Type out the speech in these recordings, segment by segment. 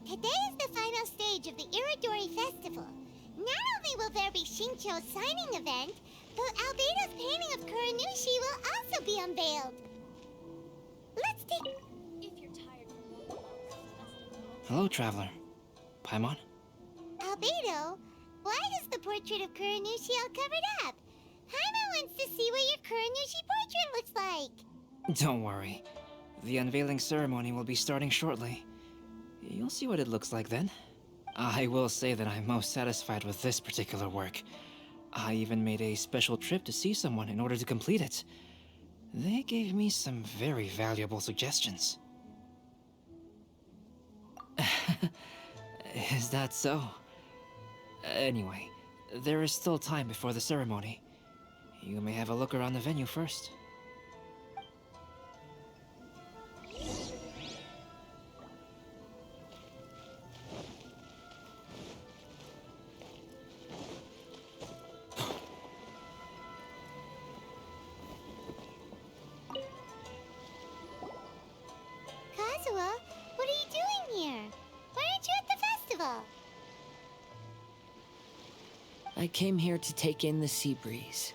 Today is the final stage of the Iridori Festival. Not only will there be Shincho's signing event, but Albedo's painting of Kuranushi will also be unveiled. Let's take... If you're tired from... Hello, traveler. Paimon? Albedo, why is the portrait of Kuranushi all covered up? Paimon wants to see what your Kuranushi portrait looks like. Don't worry. The unveiling ceremony will be starting shortly. You'll see what it looks like then. I will say that I'm most satisfied with this particular work. I even made a special trip to see someone in order to complete it. They gave me some very valuable suggestions. Is that so? Anyway, there is still time before the ceremony. You may have a look around the venue first. What are you doing here? Why aren't you at the festival? I came here to take in the sea breeze.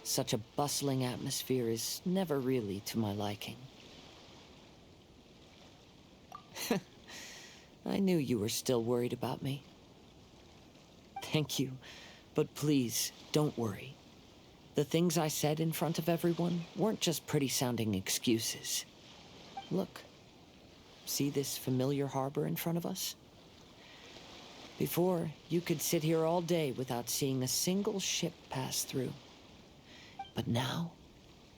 Such a bustling atmosphere is never really to my liking. I knew you were still worried about me. Thank you, but please, don't worry. The things I said in front of everyone weren't just pretty-sounding excuses. Look. See this familiar harbor in front of us? Before, you could sit here all day without seeing a single ship pass through. But now,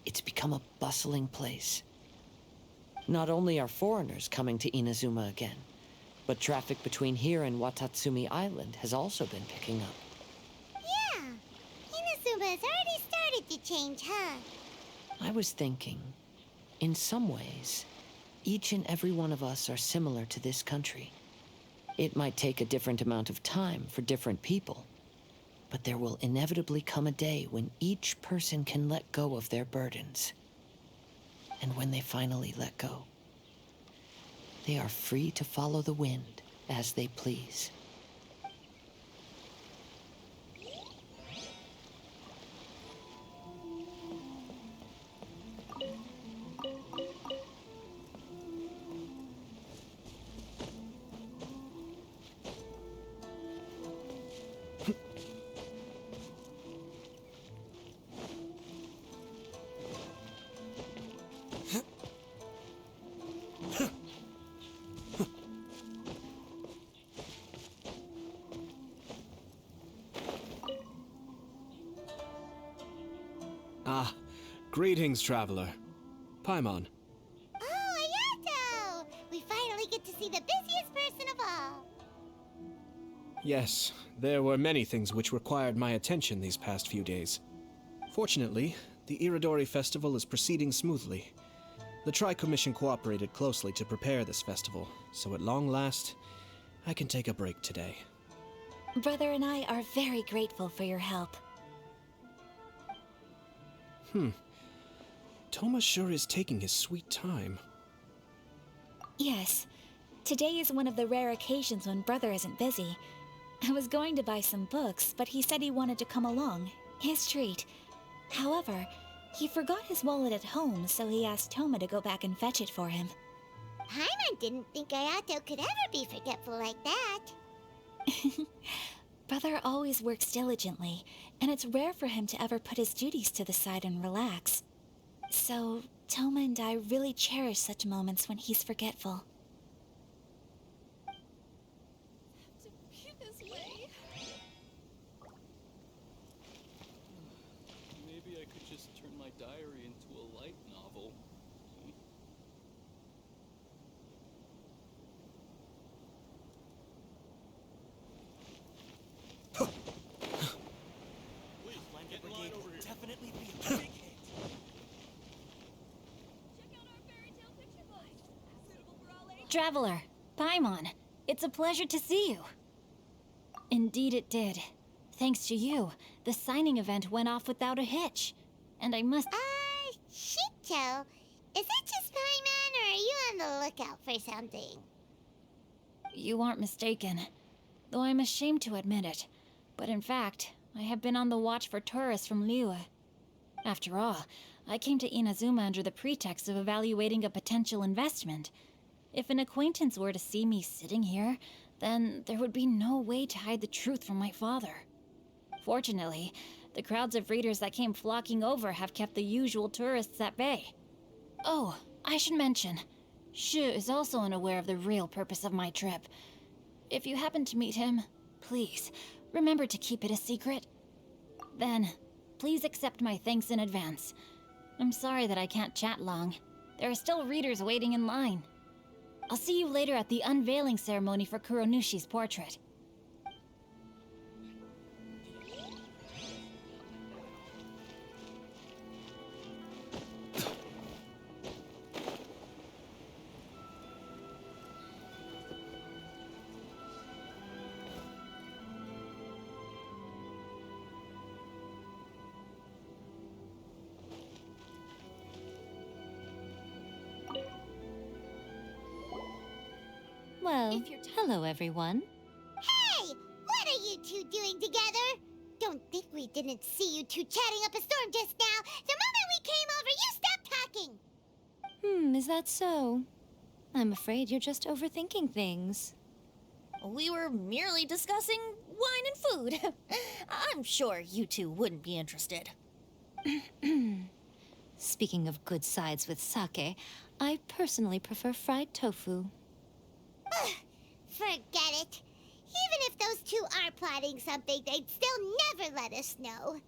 it's become a bustling place. Not only are foreigners coming to Inazuma again, but traffic between here and Watatsumi Island has also been picking up. Yeah, Inazuma has already started to change, huh? I was thinking, in some ways, each and every one of us are similar to this country. It might take a different amount of time for different people, but there will inevitably come a day when each person can let go of their burdens. And when they finally let go, they are free to follow the wind as they please. Ah, greetings, traveler. Paimon. Oh, Ayato! We finally get to see the busiest person of all. Yes, there were many things which required my attention these past few days. Fortunately, the Iridori Festival is proceeding smoothly. The Tri-Commission cooperated closely to prepare this festival, so at long last, I can take a break today. Brother and I are very grateful for your help. Toma sure is taking his sweet time. Yes. Today is one of the rare occasions when Brother isn't busy. I was going to buy some books, but he said he wanted to come along. His treat. However, he forgot his wallet at home, so he asked Toma to go back and fetch it for him. Paimon didn't think Ayato could ever be forgetful like that. Brother always works diligently, and it's rare for him to ever put his duties to the side and relax. So, Toma and I really cherish such moments when he's forgetful. To be this way. Maybe I could just turn my diary into a light novel. Traveler, Paimon, it's a pleasure to see you. Indeed it did. Thanks to you, the signing event went off without a hitch. And I must... Shincho, is that just Paimon, or are you on the lookout for something? You aren't mistaken. Though I'm ashamed to admit it. But in fact, I have been on the watch for tourists from Liyue. After all, I came to Inazuma under the pretext of evaluating a potential investment. If an acquaintance were to see me sitting here, then there would be no way to hide the truth from my father. Fortunately, the crowds of readers that came flocking over have kept the usual tourists at bay. Oh, I should mention, Shu is also unaware of the real purpose of my trip. If you happen to meet him, please, remember to keep it a secret. Then, please accept my thanks in advance. I'm sorry that I can't chat long. There are still readers waiting in line. I'll see you later at the unveiling ceremony for Kuronushi's portrait. Well, hello everyone. Hey! What are you two doing together? Don't think we didn't see you two chatting up a storm just now. The moment we came over, you stopped talking! Is that so? I'm afraid you're just overthinking things. We were merely discussing wine and food. I'm sure you two wouldn't be interested. Speaking of good sides with sake, I personally prefer fried tofu. Forget it. Even if those two are plotting something, they'd still never let us know.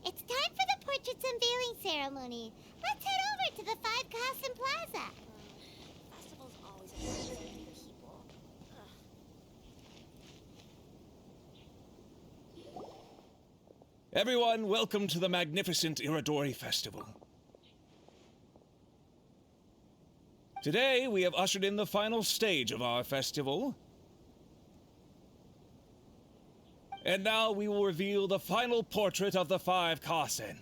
It's time for the portrait's unveiling ceremony. Let's head over to the Five Castle Plaza. Festival's always a people. Everyone, welcome to the magnificent Iridori Festival. Today, we have ushered in the final stage of our festival. And now we will reveal the final portrait of the Five Kasen,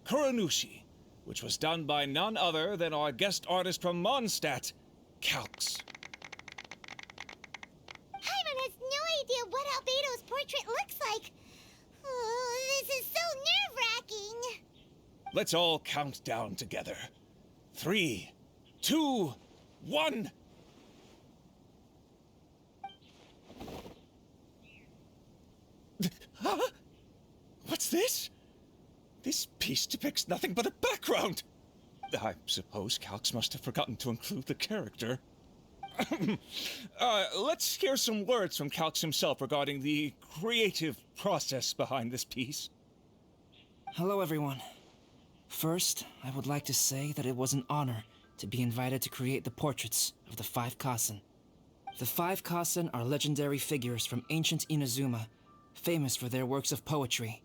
Kuronushi, which was done by none other than our guest artist from Mondstadt, qu'est. Paimon has no idea what Albedo's portrait looks like. Oh, this is so nerve-wracking. Let's all count down together. 3, 2, 1. Huh? What's this? This piece depicts nothing but a background. I suppose Calx must have forgotten to include the character. Let's hear some words from Calx himself regarding the creative process behind this piece. Hello, everyone. First, I would like to say that it was an honor to be invited to create the portraits of the Five Kasen. The Five Kasen are legendary figures from ancient Inazuma, famous for their works of poetry.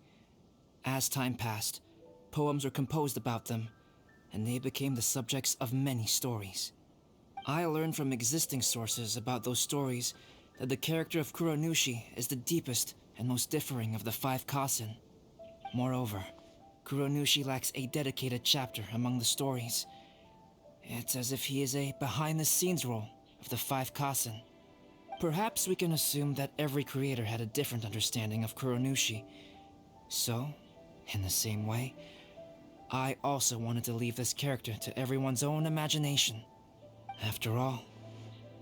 As time passed, poems were composed about them, and they became the subjects of many stories. I learned from existing sources about those stories that the character of Kuronushi is the deepest and most differing of the Five Kasen. Moreover, Kuronushi lacks a dedicated chapter among the stories. It's as if he is a behind-the-scenes role of the Five Kasen. Perhaps we can assume that every creator had a different understanding of Kuronushi. So, in the same way, I also wanted to leave this character to everyone's own imagination. After all,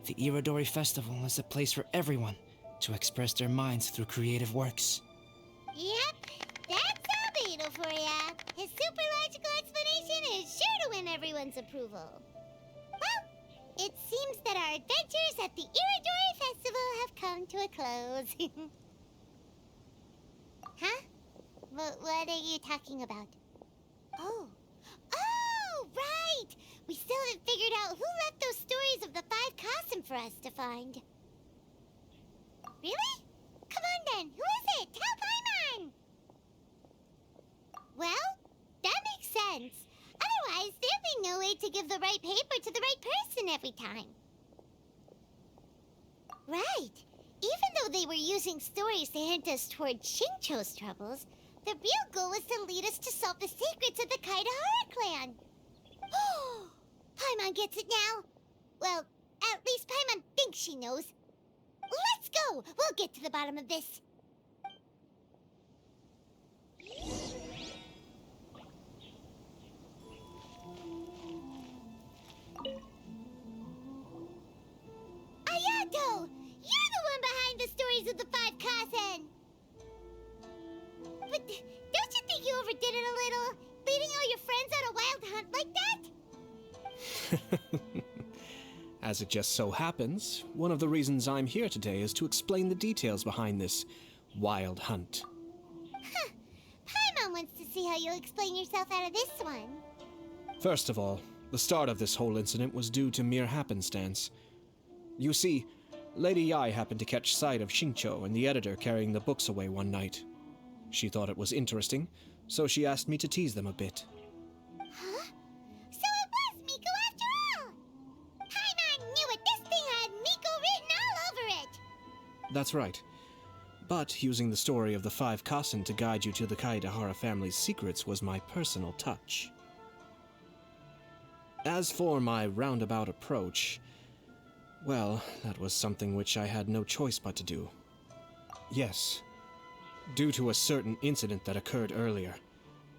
the Iridori Festival is a place for everyone to express their minds through creative works. Yep, that's Albedo for ya. His super logical explanation is sure to win everyone's approval. Well, it seems that our adventures at the Iridori Festival have come to a close. Huh? What are you talking about? Oh, right! We still haven't figured out who left those stories of the Five Kasen for us to find. Really? Come on then, who is it? Tell Paimon! Well, that makes sense. no way to give the right paper to the right person every time. Right. Even though they were using stories to hint us toward Shincho's troubles, the real goal was to lead us to solve the secrets of the Kaidahara clan. Oh, Paimon gets it now. Well, at least Paimon thinks she knows. Let's go! We'll get to the bottom of this. Ayato! You're the one behind the stories of the Five Kasen! But don't you think you overdid it a little? Leading all your friends on a wild hunt like that? As it just so happens, one of the reasons I'm here today is to explain the details behind this wild hunt. Huh. Paimon wants to see how you'll explain yourself out of this one. First of all, the start of this whole incident was due to mere happenstance. You see, Lady Yai happened to catch sight of Shincho and the editor carrying the books away one night. She thought it was interesting, so she asked me to tease them a bit. Huh? So it was Miko after all! Paimon knew it! This thing had Miko written all over it! That's right. But using the story of the Five Kasen to guide you to the Kaidahara family's secrets was my personal touch. As for my roundabout approach, well, that was something which I had no choice but to do. Yes. Due to a certain incident that occurred earlier,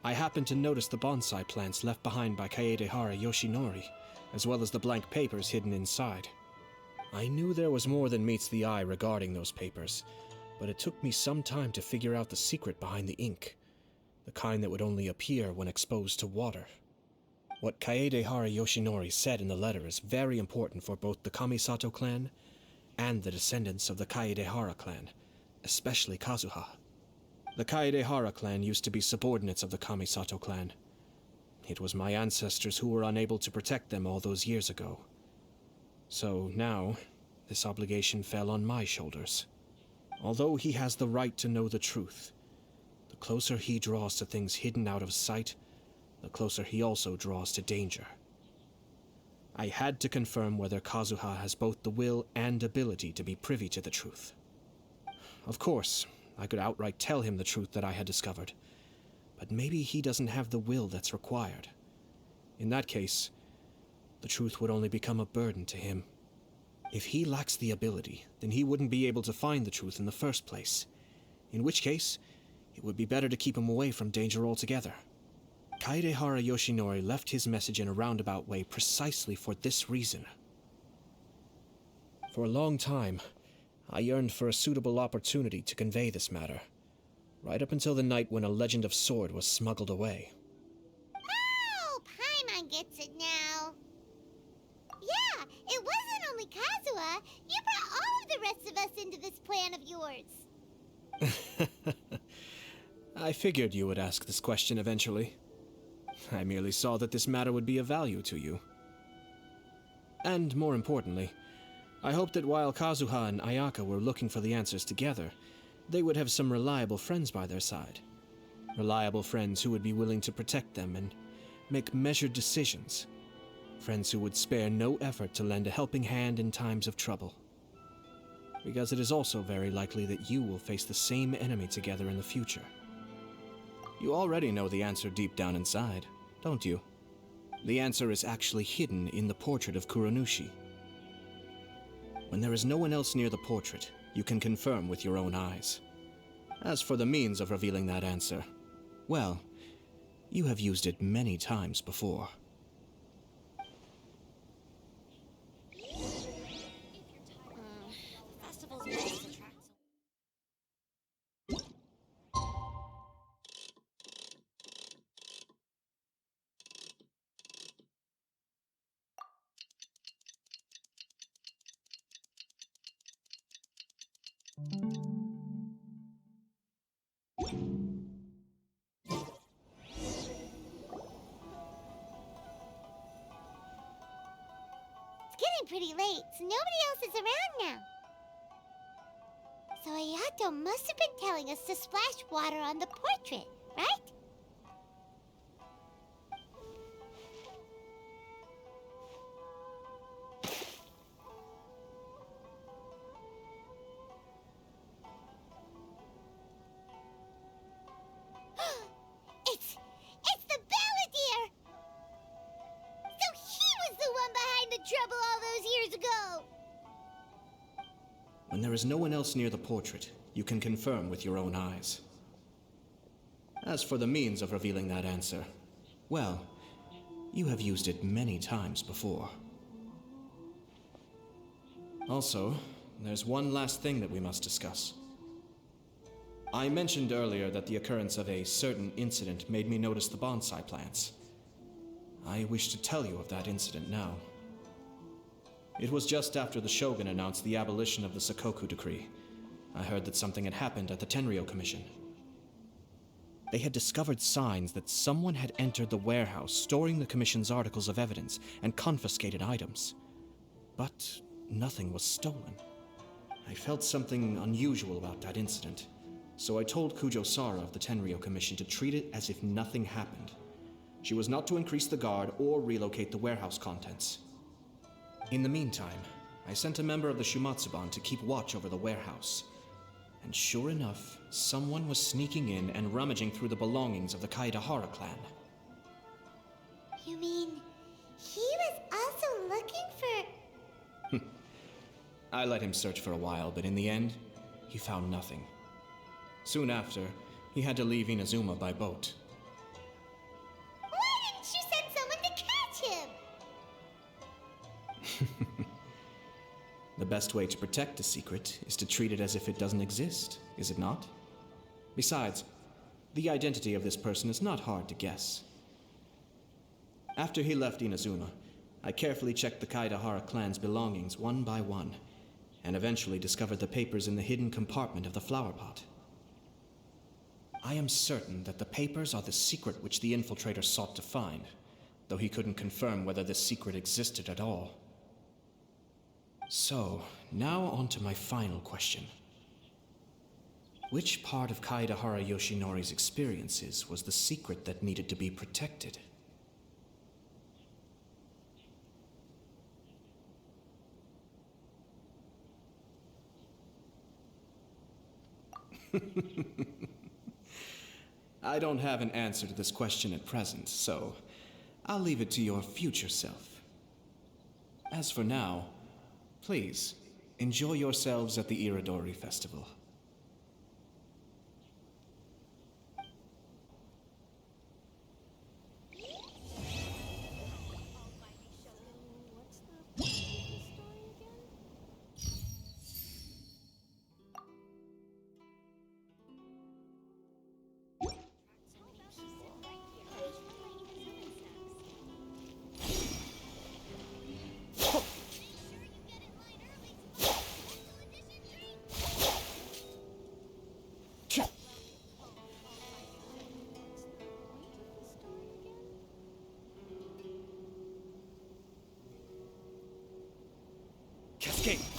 I happened to notice the bonsai plants left behind by Kaedehara Yoshinori, as well as the blank papers hidden inside. I knew there was more than meets the eye regarding those papers, but it took me some time to figure out the secret behind the ink, the kind that would only appear when exposed to water. What Kaedehara Yoshinori said in the letter is very important for both the Kamisato clan and the descendants of the Kaedehara clan, especially Kazuha. The Kaedehara clan used to be subordinates of the Kamisato clan. It was my ancestors who were unable to protect them all those years ago. So now, this obligation fell on my shoulders. Although he has the right to know the truth, the closer he draws to things hidden out of sight, the closer he also draws to danger. I had to confirm whether Kazuha has both the will and ability to be privy to the truth. Of course, I could outright tell him the truth that I had discovered, but maybe he doesn't have the will that's required. In that case, the truth would only become a burden to him. If he lacks the ability, then he wouldn't be able to find the truth in the first place, in which case, it would be better to keep him away from danger altogether. Kaedehara Yoshinori left his message in a roundabout way precisely for this reason. For a long time, I yearned for a suitable opportunity to convey this matter, right up until the night when a legend of sword was smuggled away. Oh, Paimon gets it now. Yeah, it wasn't only Kazuha. You brought all of the rest of us into this plan of yours. I figured you would ask this question eventually. I merely saw that this matter would be of value to you. And more importantly, I hoped that while Kazuha and Ayaka were looking for the answers together, they would have some reliable friends by their side. Reliable friends who would be willing to protect them and make measured decisions. Friends who would spare no effort to lend a helping hand in times of trouble. Because it is also very likely that you will face the same enemy together in the future. You already know the answer deep down inside, don't you? The answer is actually hidden in the portrait of Kuronushi. When there is no one else near the portrait, you can confirm with your own eyes. As for the means of revealing that answer, well, you have used it many times before. It's getting pretty late, so nobody else is around now. So Ayato must have been telling us to splash water on the portrait, right? When there is no one else near the portrait, you can confirm with your own eyes. As for the means of revealing that answer, well, you have used it many times before. Also, there's one last thing that we must discuss. I mentioned earlier that the occurrence of a certain incident made me notice the bonsai plants. I wish to tell you of that incident now. It was just after the Shogun announced the abolition of the Sakoku decree. I heard that something had happened at the Tenryou Commission. They had discovered signs that someone had entered the warehouse storing the Commission's articles of evidence and confiscated items. But nothing was stolen. I felt something unusual about that incident, so I told Kujo-Sara of the Tenryou Commission to treat it as if nothing happened. She was not to increase the guard or relocate the warehouse contents. In the meantime, I sent a member of the Shumatsuban to keep watch over the warehouse. And sure enough, someone was sneaking in and rummaging through the belongings of the Kaedahara clan. You mean, he was also looking for... I let him search for a while, but in the end, he found nothing. Soon after, he had to leave Inazuma by boat. Why didn't you send someone to catch him? The best way to protect a secret is to treat it as if it doesn't exist, is it not? Besides, the identity of this person is not hard to guess. After he left Inazuma, I carefully checked the Kaedahara clan's belongings one by one, and eventually discovered the papers in the hidden compartment of the flower pot. I am certain that the papers are the secret which the infiltrator sought to find, though he couldn't confirm whether this secret existed at all. So, now on to my final question. Which part of Kaedahara Yoshinori's experiences was the secret that needed to be protected? I don't have an answer to this question at present, so I'll leave it to your future self. As for now, please, enjoy yourselves at the Iridori Festival. Cascade!